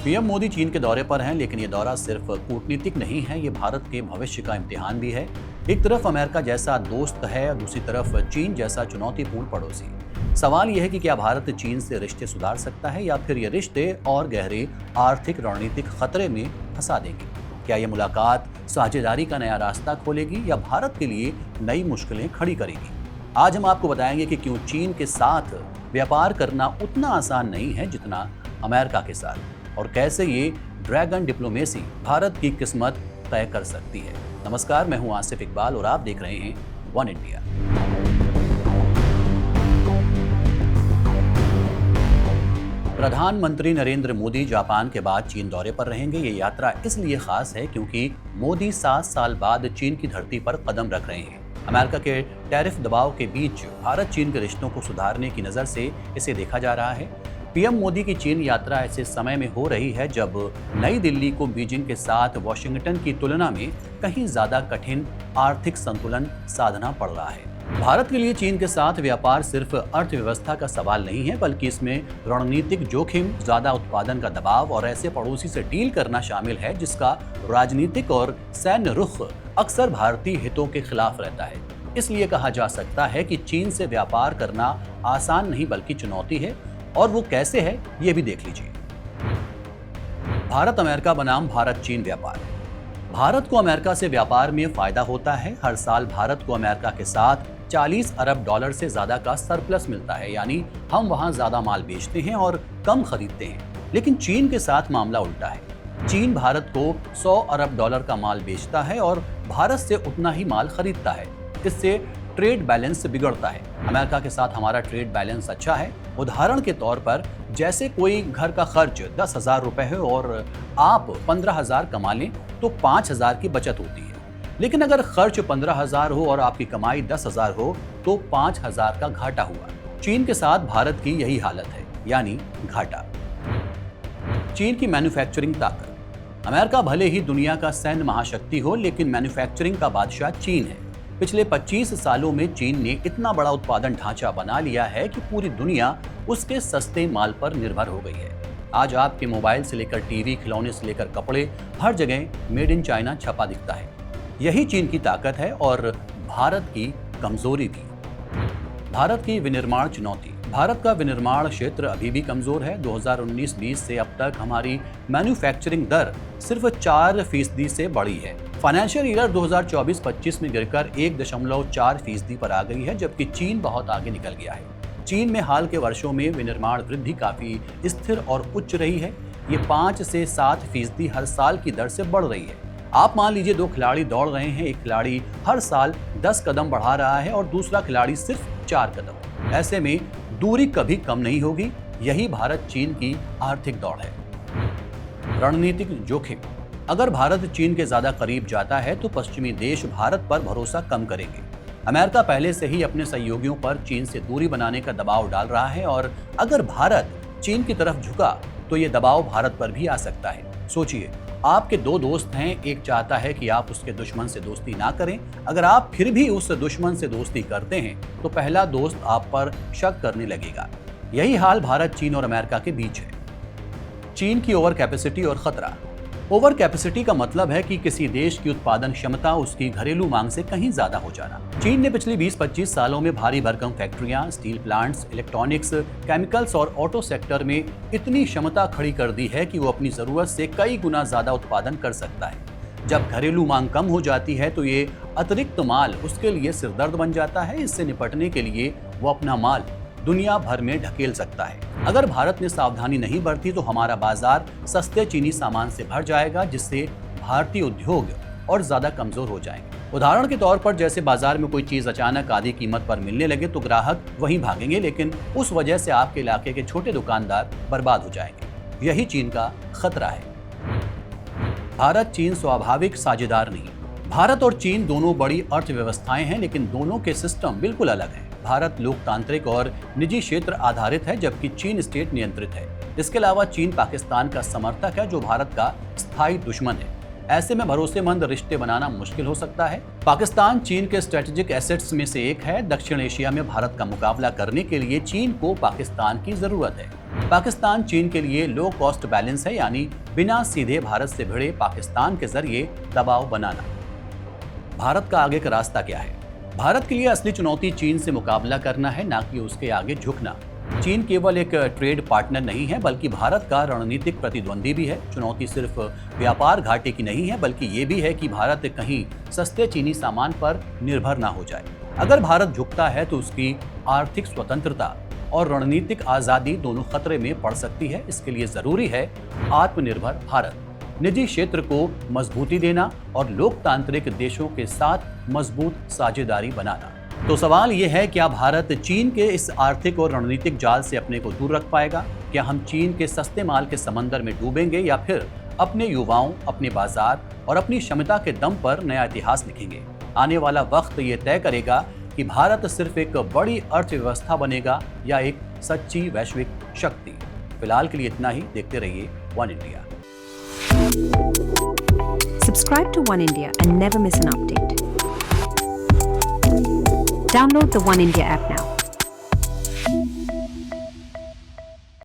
PM Modi चीन के दौरे पर हैं, लेकिन ये दौरा सिर्फ कूटनीतिक नहीं है, ये भारत के भविष्य का इम्तिहान भी है। एक तरफ अमेरिका जैसा दोस्त है और दूसरी तरफ चीन जैसा चुनौतीपूर्ण पड़ोसी। सवाल यह है कि क्या भारत चीन से रिश्ते सुधार सकता है या फिर ये रिश्ते और गहरे आर्थिक रणनीतिक खतरे में फंसा देंगे। क्या ये मुलाकात साझेदारी का नया रास्ता खोलेगी या भारत के लिए नई मुश्किलें खड़ी करेगी। आज हम आपको बताएंगे कि क्यों चीन के साथ व्यापार करना उतना आसान नहीं है जितना अमेरिका के साथ, और कैसे ये ड्रैगन डिप्लोमेसी भारत की किस्मत तय कर सकती है। नमस्कार, मैं हूं आसिफ इकबाल और आप देख रहे हैं वन इंडिया। प्रधानमंत्री नरेंद्र मोदी जापान के बाद चीन दौरे पर रहेंगे। ये यात्रा इसलिए खास है क्योंकि मोदी 7 साल बाद चीन की धरती पर कदम रख रहे हैं। अमेरिका के टैरिफ दबाव के बीच भारत चीन के रिश्तों को सुधारने की नज़र से इसे देखा जा रहा है। पीएम मोदी की चीन यात्रा ऐसे समय में हो रही है जब नई दिल्ली को बीजिंग के साथ वॉशिंगटन की तुलना में कहीं ज्यादा कठिन आर्थिक संतुलन साधना पड़ रहा है। भारत के लिए चीन के साथ व्यापार सिर्फ अर्थव्यवस्था का सवाल नहीं है, बल्कि इसमें रणनीतिक जोखिम, ज्यादा उत्पादन का दबाव और ऐसे पड़ोसी से डील करना शामिल है जिसका राजनीतिक और सैन्य रुख अक्सर भारतीय हितों के खिलाफ रहता है। इसलिए कहा जा सकता है कि चीन से व्यापार करना आसान नहीं बल्कि चुनौती है, और वो कैसे है ये भी देख लीजिए। भारत अमेरिका बनाम भारत चीन व्यापार। भारत को अमेरिका से व्यापार में फायदा होता है। हर साल भारत को अमेरिका के साथ 40 अरब डॉलर से ज्यादा का सरप्लस मिलता है, यानी हम वहां ज्यादा माल बेचते हैं और कम खरीदते हैं। लेकिन चीन के साथ मामला उल्टा है। चीन भारत को 100 अरब डॉलर का माल बेचता है और भारत से उतना ही माल खरीदता है। इससे ट्रेड बैलेंस बिगड़ता है। अमेरिका के साथ हमारा ट्रेड बैलेंस अच्छा है। उदाहरण के तौर पर, जैसे कोई घर का खर्च 10,000 रुपए है और आप 15,000 कमा लें तो 5,000 की बचत होती है। लेकिन अगर खर्च 15,000 हो और आपकी कमाई 10,000 हो तो 5,000 का घाटा हुआ। चीन के साथ भारत की यही हालत है, यानी घाटा। चीन की मैन्युफैक्चरिंग ताकत। अमेरिका भले ही दुनिया का सैन्य महाशक्ति हो, लेकिन मैन्युफैक्चरिंग का बादशाह चीन है। पिछले 25 सालों में चीन ने इतना बड़ा उत्पादन ढांचा बना लिया है कि पूरी दुनिया उसके सस्ते माल पर निर्भर हो गई है। आज आपके मोबाइल से लेकर टीवी, खिलौने से लेकर कपड़े, हर जगह मेड इन चाइना छपा दिखता है। यही चीन की ताकत है और भारत की कमजोरी भी। भारत की विनिर्माण चुनौती। भारत का विनिर्माण क्षेत्र अभी भी कमजोर है। 2019-20 से अब तक हमारी मैन्युफैक्चरिंग दर सिर्फ 4% से बढ़ी है। फाइनेंशियल ईयर 2024-25 में गिरकर 1.4% पर आ गई है, जबकि चीन बहुत आगे निकल गया है। चीन में हाल के वर्षों में विनिर्माण वृद्धि काफी स्थिर और उच्च रही है। ये 5 से 7% हर साल की दर से बढ़ रही है। आप मान लीजिए 2 खिलाड़ी दौड़ रहे हैं, एक खिलाड़ी हर साल 10 कदम बढ़ा रहा है और दूसरा खिलाड़ी सिर्फ 4 कदम। ऐसे में दूरी कभी कम नहीं होगी। यही भारत चीन की आर्थिक दौड़ है। रणनीतिक जोखिम। अगर भारत चीन के ज्यादा करीब जाता है तो पश्चिमी देश भारत पर भरोसा कम करेंगे। अमेरिका पहले से ही अपने सहयोगियों पर चीन से दूरी बनाने का दबाव डाल रहा है, और अगर भारत चीन की तरफ झुका तो ये दबाव भारत पर भी आ सकता है। सोचिए, आपके 2 दोस्त हैं, एक चाहता है कि आप उसके दुश्मन से दोस्ती ना करें। अगर आप फिर भी उस दुश्मन से दोस्ती करते हैं तो पहला दोस्त आप पर शक करने लगेगा। यही हाल भारत, चीन और अमेरिका के बीच है। चीन की ओवर कैपेसिटी और खतरा। ओवर कैपेसिटी का मतलब है कि किसी देश की उत्पादन क्षमता उसकी घरेलू मांग से कहीं ज्यादा हो जाना। चीन ने पिछले 20-25 सालों में भारी भरकम फैक्ट्रियां, स्टील प्लांट्स, इलेक्ट्रॉनिक्स, केमिकल्स और ऑटो सेक्टर में इतनी क्षमता खड़ी कर दी है कि वो अपनी जरूरत से कई गुना ज्यादा उत्पादन कर सकता है। जब घरेलू मांग कम हो जाती है तो ये अतिरिक्त माल उसके लिए सिरदर्द बन जाता है। इससे निपटने के लिए वो अपना माल दुनिया भर में ढकेल सकता है। अगर भारत ने सावधानी नहीं बरती तो हमारा बाजार सस्ते चीनी सामान से भर जाएगा, जिससे भारतीय उद्योग और ज्यादा कमजोर हो जाएंगे। उदाहरण के तौर पर, जैसे बाजार में कोई चीज अचानक आधी कीमत पर मिलने लगे तो ग्राहक वहीं भागेंगे, लेकिन उस वजह से आपके इलाके के छोटे दुकानदार बर्बाद हो जाएंगे। यही चीन का खतरा है। भारत चीन स्वाभाविक साझेदार नहीं। भारत और चीन दोनों बड़ी अर्थव्यवस्थाएं हैं, लेकिन दोनों के सिस्टम बिल्कुल अलग हैं। भारत लोकतांत्रिक और निजी क्षेत्र आधारित है, जबकि चीन स्टेट नियंत्रित है। इसके अलावा चीन पाकिस्तान का समर्थक है, जो भारत का स्थायी दुश्मन है। ऐसे में भरोसेमंद रिश्ते बनाना मुश्किल हो सकता है। पाकिस्तान चीन के स्ट्रेटेजिक एसेट्स में से एक है। दक्षिण एशिया में भारत का मुकाबला करने के लिए चीन को पाकिस्तान की जरूरत है। पाकिस्तान चीन के लिए लो कॉस्ट बैलेंस है, यानी बिना सीधे भारत से भिड़े पाकिस्तान के जरिए दबाव बनाना। भारत का आगे का रास्ता क्या है? भारत के लिए असली चुनौती चीन से मुकाबला करना है, ना कि उसके आगे झुकना। चीन केवल एक ट्रेड पार्टनर नहीं है, बल्कि भारत का रणनीतिक प्रतिद्वंदी भी है। चुनौती सिर्फ व्यापार घाटे की नहीं है, बल्कि ये भी है कि भारत कहीं सस्ते चीनी सामान पर निर्भर ना हो जाए। अगर भारत झुकता है तो उसकी आर्थिक स्वतंत्रता और रणनीतिक आज़ादी दोनों खतरे में पड़ सकती है। इसके लिए जरूरी है आत्मनिर्भर भारत, निजी क्षेत्र को मजबूती देना और लोकतांत्रिक देशों के साथ मजबूत साझेदारी बनाना। तो सवाल यह है, क्या भारत चीन के इस आर्थिक और रणनीतिक जाल से अपने को दूर रख पाएगा? क्या हम चीन के सस्ते माल के समंदर में डूबेंगे, या फिर अपने युवाओं, अपने बाजार और अपनी क्षमता के दम पर नया इतिहास लिखेंगे? आने वाला वक्त ये तय करेगा कि भारत सिर्फ एक बड़ी अर्थव्यवस्था बनेगा या एक सच्ची वैश्विक शक्ति। फिलहाल के लिए इतना ही। देखते रहिए one India. Subscribe to One India and never miss an update. Download the One India app now.